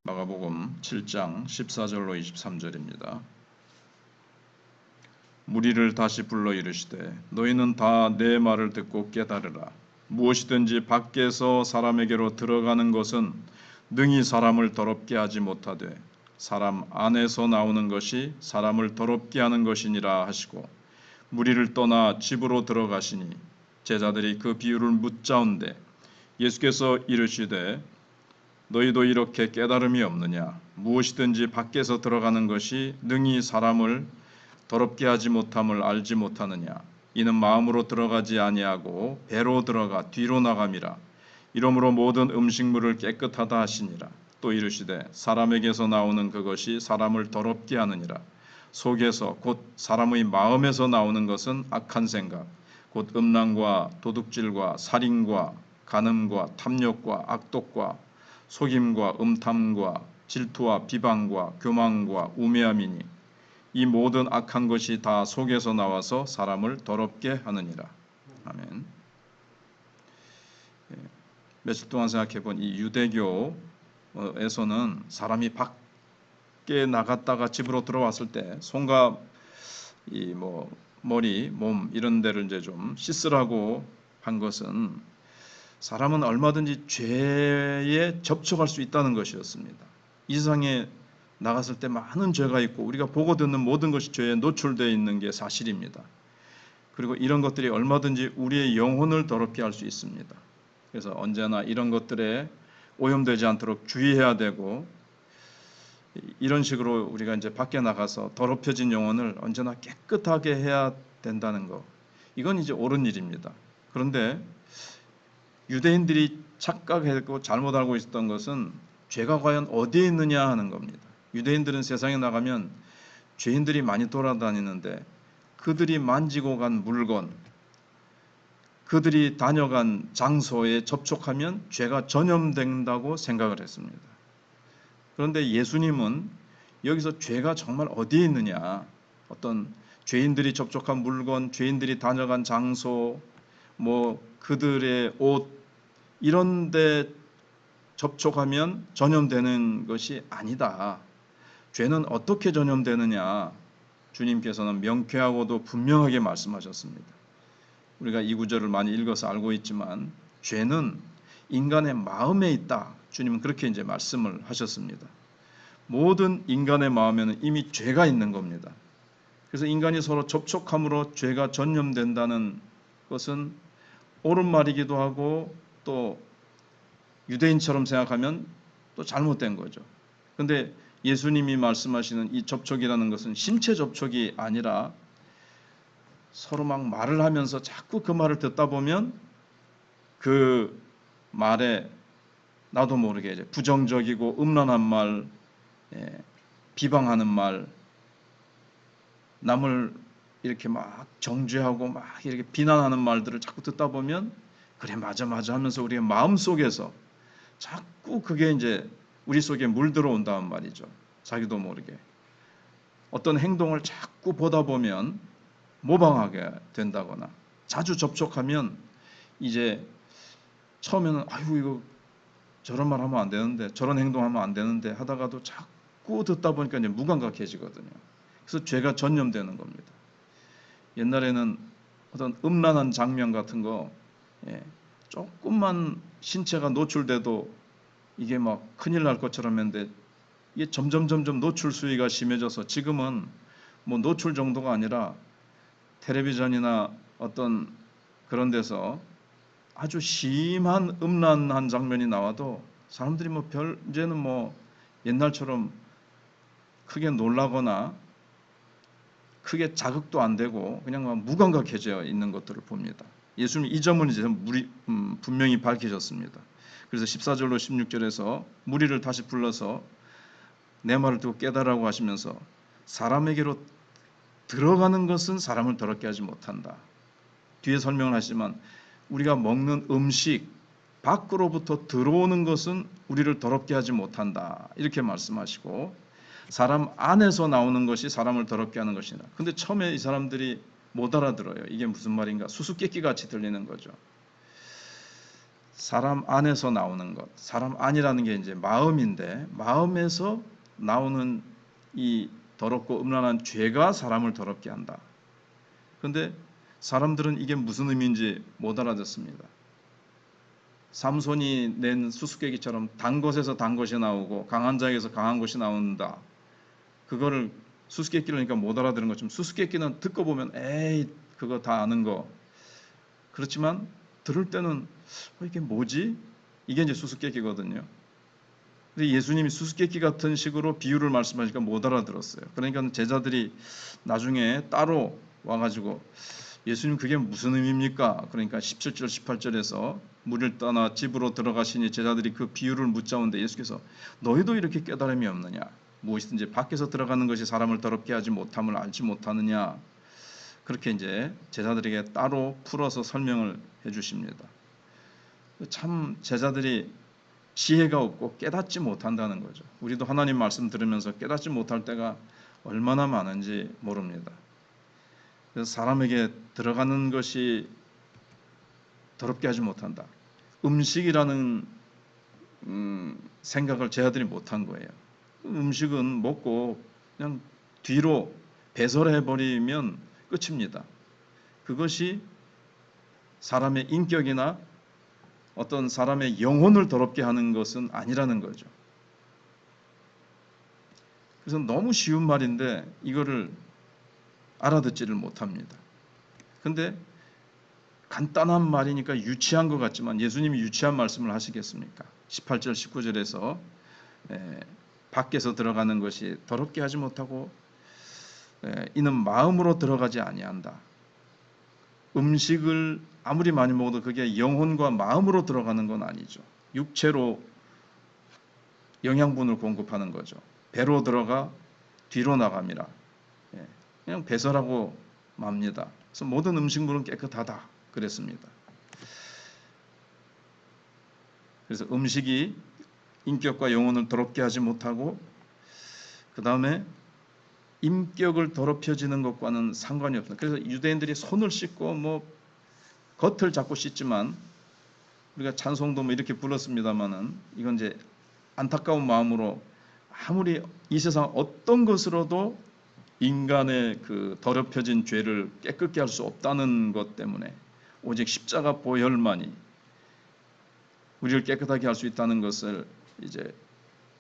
마가복음 7장 14절로 23절입니다. 무리를 다시 불러 이르시되 너희는 다 내 말을 듣고 깨달으라. 무엇이든지 밖에서 사람에게로 들어가는 것은 능히 사람을 더럽게 하지 못하되 사람 안에서 나오는 것이 사람을 더럽게 하는 것이니라 하시고 무리를 떠나 집으로 들어가시니 제자들이 그 비유를 묻자온대 예수께서 이르시되 너희도 이렇게 깨달음이 없느냐? 무엇이든지 밖에서 들어가는 것이 능히 사람을 더럽게 하지 못함을 알지 못하느냐? 이는 마음으로 들어가지 아니하고 배로 들어가 뒤로 나감이라. 이러므로 모든 음식물을 깨끗하다 하시니라. 또 이르시되 사람에게서 나오는 그것이 사람을 더럽게 하느니라. 속에서 곧 사람의 마음에서 나오는 것은 악한 생각, 곧 음란과 도둑질과 살인과 간음과 탐욕과 악독과 속임과 음탐과 질투와 비방과 교만과 우매함이니 이 모든 악한 것이 다 속에서 나와서 사람을 더럽게 하느니라. 아멘. 며칠 동안 생각해본 이 유대교에서는 사람이 밖에 나갔다가 집으로 들어왔을 때 손과 이 머리, 몸 이런 데를 이제 좀 씻으라고 한 것은 사람은 얼마든지 죄에 접촉할 수 있다는 것이었습니다. 이 세상에 나갔을 때 많은 죄가 있고 우리가 보고 듣는 모든 것이 죄에 노출되어 있는 게 사실입니다. 그리고 이런 것들이 얼마든지 우리의 영혼을 더럽게 할 수 있습니다. 그래서 언제나 이런 것들에 오염되지 않도록 주의해야 되고 이런 식으로 우리가 이제 밖에 나가서 더럽혀진 영혼을 언제나 깨끗하게 해야 된다는 것. 이건 이제 옳은 일입니다. 그런데 유대인들이 착각했고 잘못 알고 있었던 것은 죄가 과연 어디에 있느냐 하는 겁니다. 유대인들은 세상에 나가면 죄인들이 많이 돌아다니는데 그들이 만지고 간 물건, 그들이 다녀간 장소에 접촉하면 죄가 전염된다고 생각을 했습니다. 그런데 예수님은 여기서 죄가 정말 어디에 있느냐, 어떤 죄인들이 접촉한 물건, 죄인들이 다녀간 장소, 그들의 옷 이런 데 접촉하면 전염되는 것이 아니다. 죄는 어떻게 전염되느냐? 주님께서는 명쾌하고도 분명하게 말씀하셨습니다. 우리가 이 구절을 많이 읽어서 알고 있지만 죄는 인간의 마음에 있다. 주님은 그렇게 이제 말씀을 하셨습니다. 모든 인간의 마음에는 이미 죄가 있는 겁니다. 그래서 인간이 서로 접촉함으로 죄가 전염된다는 것은 옳은 말이기도 하고 또 유대인처럼 생각하면 또 잘못된 거죠. 그런데 예수님이 말씀하시는 이 접촉이라는 것은 신체 접촉이 아니라 서로 막 말을 하면서 자꾸 그 말을 듣다 보면 그 말에 나도 모르게 이제 부정적이고 음란한 말, 비방하는 말, 남을 이렇게 막 정죄하고 막 이렇게 비난하는 말들을 자꾸 듣다 보면 그래 맞아 하면서 우리의 마음 속에서 자꾸 그게 이제 우리 속에 물들어온다는 말이죠. 자기도 모르게 어떤 행동을 자꾸 보다 보면 모방하게 된다거나 자주 접촉하면 이제 처음에는 아이고 이거 저런 말 하면 안 되는데 저런 행동하면 안 되는데 하다가도 자꾸 듣다 보니까 이제 무감각해지거든요. 그래서 죄가 전염되는 겁니다. 옛날에는 어떤 음란한 장면 같은 거 조금만 신체가 노출돼도 이게 막 큰일 날 것처럼 했는데 이게 점점 노출 수위가 심해져서 지금은 노출 정도가 아니라 텔레비전이나 어떤 그런 데서 아주 심한 음란한 장면이 나와도 사람들이 이제는 옛날처럼 크게 놀라거나 크게 자극도 안 되고 그냥 무감각해져 있는 것들을 봅니다. 예수님 이 점은 이제 분명히 밝히셨습니다. 그래서 14절로 16절에서 무리를 다시 불러서 내 말을 듣고 깨달으라고 하시면서 사람에게로 들어가는 것은 사람을 더럽게 하지 못한다. 뒤에 설명을 하시지만 우리가 먹는 음식 밖으로부터 들어오는 것은 우리를 더럽게 하지 못한다. 이렇게 말씀하시고 사람 안에서 나오는 것이 사람을 더럽게 하는 것이다. 근데 처음에 이 사람들이 못 알아들어요. 이게 무슨 말인가? 수수께끼 같이 들리는 거죠. 사람 안에서 나오는 것, 사람 안이라는 게 이제 마음인데 마음에서 나오는 이 더럽고 음란한 죄가 사람을 더럽게 한다. 그런데 사람들은 이게 무슨 의미인지 못 알아듣습니다. 삼손이 낸 수수께끼처럼 단 것에서 단 것이 나오고 강한 자에게서 강한 것이 나온다. 그거를 수수께끼를 하니까 못 알아들은 것처럼 수수께끼는 듣고 보면 에이 그거 다 아는 거. 그렇지만 들을 때는 이게 뭐지? 이게 이제 수수께끼거든요. 근데 예수님이 수수께끼 같은 식으로 비유를 말씀하니까 못 알아들었어요. 그러니까 제자들이 나중에 따로 와가지고 예수님 그게 무슨 의미입니까? 그러니까 17절 18절에서 물을 떠나 집으로 들어가시니 제자들이 그 비유를 묻자온데 예수께서 너희도 이렇게 깨달음이 없느냐? 무엇이든지 밖에서 들어가는 것이 사람을 더럽게 하지 못함을 알지 못하느냐? 그렇게 이제 제자들에게 따로 풀어서 설명을 해주십니다. 참 제자들이 지혜가 없고 깨닫지 못한다는 거죠. 우리도 하나님 말씀 들으면서 깨닫지 못할 때가 얼마나 많은지 모릅니다. 그래서 사람에게 들어가는 것이 더럽게 하지 못한다. 음식이라는 생각을 제자들이 못한 거예요. 음식은 먹고 그냥 뒤로 배설해버리면 끝입니다. 그것이 사람의 인격이나 어떤 사람의 영혼을 더럽게 하는 것은 아니라는 거죠. 그래서 너무 쉬운 말인데 이거를 알아듣지를 못합니다. 근데 간단한 말이니까 유치한 것 같지만 예수님이 유치한 말씀을 하시겠습니까? 18절 19절에서 밖에서 들어가는 것이 더럽게 하지 못하고 이는 마음으로 들어가지 아니한다. 음식을 아무리 많이 먹어도 그게 영혼과 마음으로 들어가는 건 아니죠. 육체로 영양분을 공급하는 거죠. 배로 들어가 뒤로 나갑니다. 그냥 배설하고 맙니다. 그래서 모든 음식물은 깨끗하다 그랬습니다. 그래서 음식이 인격과 영혼을 더럽게 하지 못하고 그 다음에 인격을 더럽혀지는 것과는 상관이 없다. 그래서 유대인들이 손을 씻고 뭐 겉을 자꾸 씻지만 우리가 찬송도 뭐 이렇게 불렀습니다만은 이건 이제 안타까운 마음으로 아무리 이 세상 어떤 것으로도 인간의 그 더럽혀진 죄를 깨끗게 할 수 없다는 것 때문에 오직 십자가 보혈만이 우리를 깨끗하게 할 수 있다는 것을 이제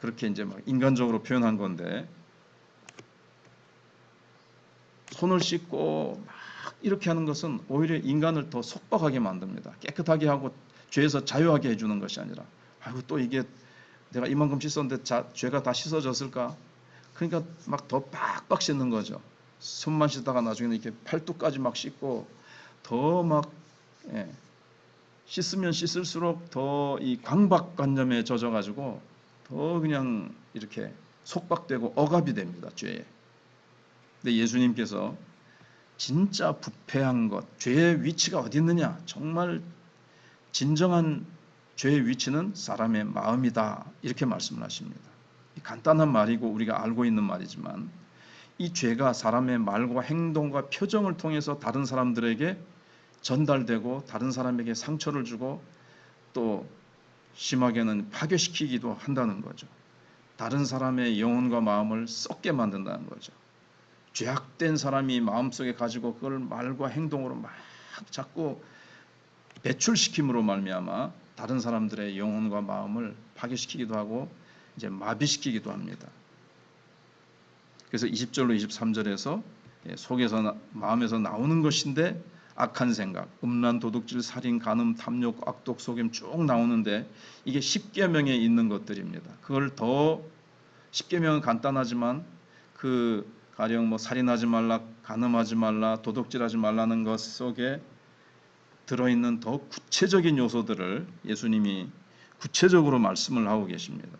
그렇게 이제 막 인간적으로 표현한 건데 손을 씻고 막 이렇게 하는 것은 오히려 인간을 더 속박하게 만듭니다. 깨끗하게 하고 죄에서 자유하게 해주는 것이 아니라 아이고 또 이게 내가 이만큼 씻었는데 죄가 다 씻어졌을까? 그러니까 막 더 빡빡 씻는 거죠. 손만 씻다가 나중에는 이렇게 팔뚝까지 막 씻고 더 막 씻으면 씻을수록 더 이 강박관념에 젖어가지고 더 그냥 이렇게 속박되고 억압이 됩니다. 죄에. 근데 예수님께서 진짜 부패한 것, 죄의 위치가 어디 있느냐? 정말 진정한 죄의 위치는 사람의 마음이다. 이렇게 말씀을 하십니다. 간단한 말이고 우리가 알고 있는 말이지만 이 죄가 사람의 말과 행동과 표정을 통해서 다른 사람들에게 전달되고 다른 사람에게 상처를 주고 또 심하게는 파괴시키기도 한다는 거죠. 다른 사람의 영혼과 마음을 썩게 만든다는 거죠. 죄악된 사람이 마음속에 가지고 그걸 말과 행동으로 막 자꾸 배출시킴으로 말미암아 다른 사람들의 영혼과 마음을 파괴시키기도 하고 이제 마비시키기도 합니다. 그래서 20절로 23절에서 속에서 마음에서 나오는 것인데 악한 생각, 음란, 도둑질, 살인, 간음, 탐욕, 악독, 속임 쭉 나오는데 이게 10계명에 있는 것들입니다. 그걸 더 10계명은 간단하지만 그 가령 뭐 살인하지 말라, 간음하지 말라, 도둑질하지 말라는 것 속에 들어있는 더 구체적인 요소들을 예수님이 구체적으로 말씀을 하고 계십니다.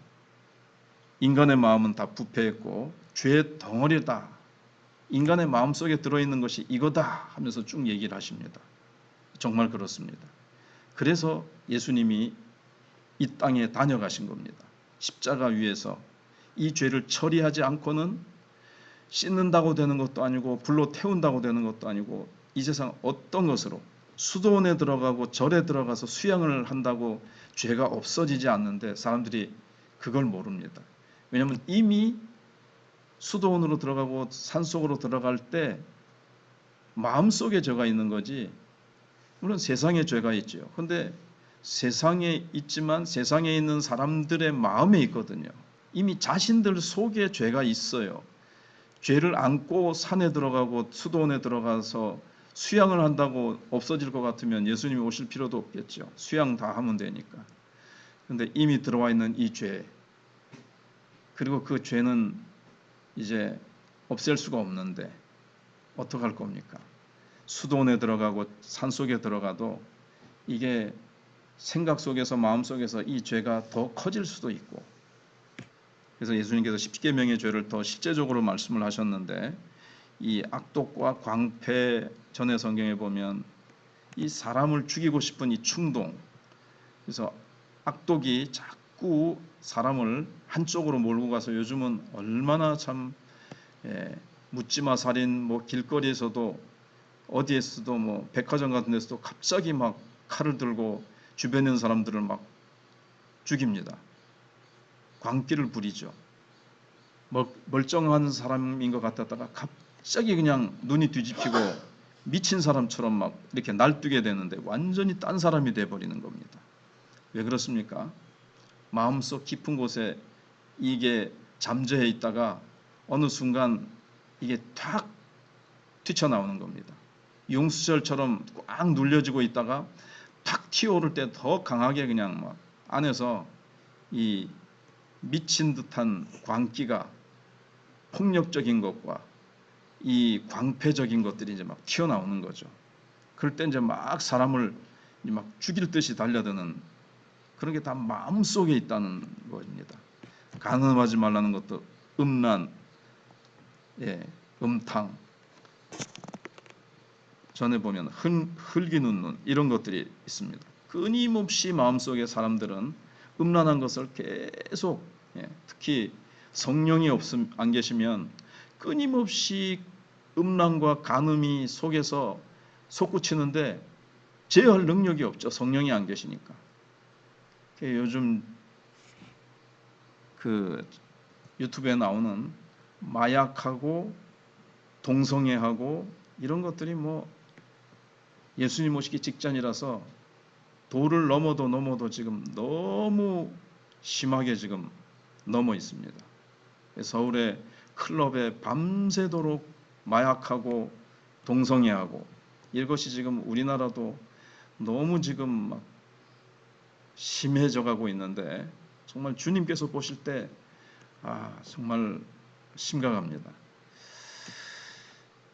인간의 마음은 다 부패했고 죄의 덩어리다. 인간의 마음속에 들어있는 것이 이거다 하면서 쭉 얘기를 하십니다. 정말 그렇습니다. 그래서 예수님이 이 땅에 다녀가신 겁니다. 십자가 위에서 이 죄를 처리하지 않고는 씻는다고 되는 것도 아니고 불로 태운다고 되는 것도 아니고 이 세상 어떤 것으로 수도원에 들어가고 절에 들어가서 수양을 한다고 죄가 없어지지 않는데 사람들이 그걸 모릅니다. 왜냐하면 이미 수도원으로 들어가고 산속으로 들어갈 때 마음속에 죄가 있는 거지, 물론 세상에 죄가 있죠. 근데 세상에 있지만 세상에 있는 사람들의 마음에 있거든요. 이미 자신들 속에 죄가 있어요. 죄를 안고 산에 들어가고 수도원에 들어가서 수양을 한다고 없어질 것 같으면 예수님이 오실 필요도 없겠죠. 수양 다 하면 되니까. 근데 이미 들어와 있는 이 죄, 그리고 그 죄는 이제 없앨 수가 없는데 어떡할 겁니까? 수도원에 들어가고 산속에 들어가도 이게 생각 속에서 마음 속에서 이 죄가 더 커질 수도 있고, 그래서 예수님께서 십계명의 죄를 더 실제적으로 말씀을 하셨는데, 이 악독과 광패, 전에 성경에 보면 이 사람을 죽이고 싶은 이 충동, 그래서 악독이 자꾸 사람을 한쪽으로 몰고 가서 요즘은 얼마나 참 묻지마 살인, 뭐 길거리에서도 어디에서도 뭐 백화점 같은 데서도 갑자기 막 칼을 들고 주변에 있는 사람들을 막 죽입니다. 광기를 부리죠. 멀쩡한 사람인 것 같았다가 갑자기 그냥 눈이 뒤집히고 미친 사람처럼 막 이렇게 날뛰게 되는데 완전히 딴 사람이 돼버리는 겁니다. 왜 그렇습니까? 마음속 깊은 곳에 이게 잠재해 있다가 어느 순간 이게 탁 튀쳐나오는 겁니다. 용수철처럼 꽉 눌려지고 있다가 탁 튀어오를 때 더 강하게 그냥 막 안에서 이 미친 듯한 광기가, 폭력적인 것과 이 광패적인 것들이 이제 막 튀어나오는 거죠. 그럴 때 이제 막 사람을 막 죽일 듯이 달려드는 그런 게 다 마음속에 있다는 겁니다. 간음하지 말라는 것도 음란, 음탕, 전에 보면 흙이는 눈, 이런 것들이 있습니다. 끊임없이 마음속에 사람들은 음란한 것을 계속, 특히 성령이 안 계시면 끊임없이 음란과 간음이 속에서 솟구치는데 제어할 능력이 없죠. 성령이 안 계시니까. 요즘 그 유튜브에 나오는 마약하고 동성애하고 이런 것들이 뭐 예수님 오시기 직전이라서 도를 넘어도 지금 너무 심하게 지금 넘어 있습니다. 서울의 클럽에 밤새도록 마약하고 동성애하고 이것이 지금 우리나라도 너무 지금 막 심해져 가고 있는데, 정말 주님께서 보실 때 정말 심각합니다.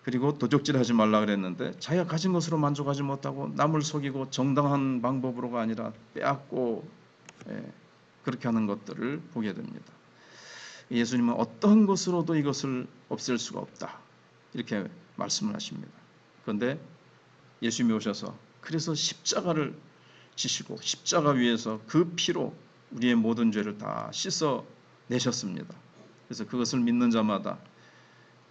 그리고 도적질하지 말라 그랬는데 자기가 가진 것으로 만족하지 못하고 남을 속이고 정당한 방법으로가 아니라 빼앗고 그렇게 하는 것들을 보게 됩니다. 예수님은 어떤 것으로도 이것을 없앨 수가 없다, 이렇게 말씀을 하십니다. 그런데 예수님이 오셔서 그래서 십자가를 지시고 십자가 위에서 그 피로 우리의 모든 죄를 다 씻어 내셨습니다. 그래서 그것을 믿는 자마다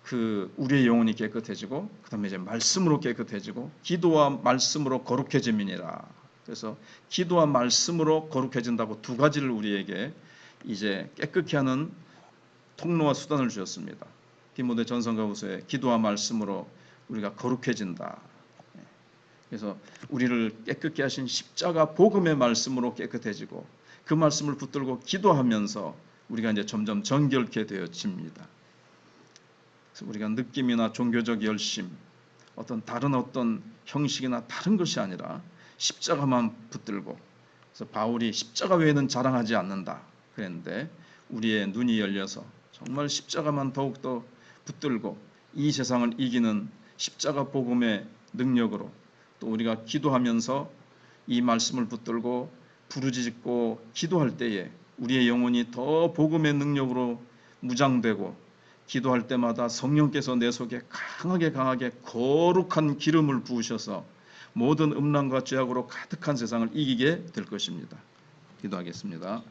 그 우리의 영혼이 깨끗해지고 그다음에 이제 말씀으로 깨끗해지고 기도와 말씀으로 거룩해짐이니라. 그래서 기도와 말씀으로 거룩해진다고 두 가지를 우리에게 이제 깨끗게 하는 통로와 수단을 주셨습니다. 디모데 전서가후서에 기도와 말씀으로 우리가 거룩해진다. 그래서 우리를 깨끗게 하신 십자가 복음의 말씀으로 깨끗해지고 그 말씀을 붙들고 기도하면서 우리가 이제 점점 정결케 되어집니다. 그래서 우리가 느낌이나 종교적 열심, 다른 어떤 형식이나 다른 것이 아니라 십자가만 붙들고, 그래서 바울이 십자가 외에는 자랑하지 않는다 그랬는데 우리의 눈이 열려서 정말 십자가만 더욱더 붙들고 이 세상을 이기는 십자가 복음의 능력으로, 또 우리가 기도하면서 이 말씀을 붙들고 부르짖고 기도할 때에 우리의 영혼이 더 복음의 능력으로 무장되고, 기도할 때마다 성령께서 내 속에 강하게 거룩한 기름을 부으셔서 모든 음란과 죄악으로 가득한 세상을 이기게 될 것입니다. 기도하겠습니다.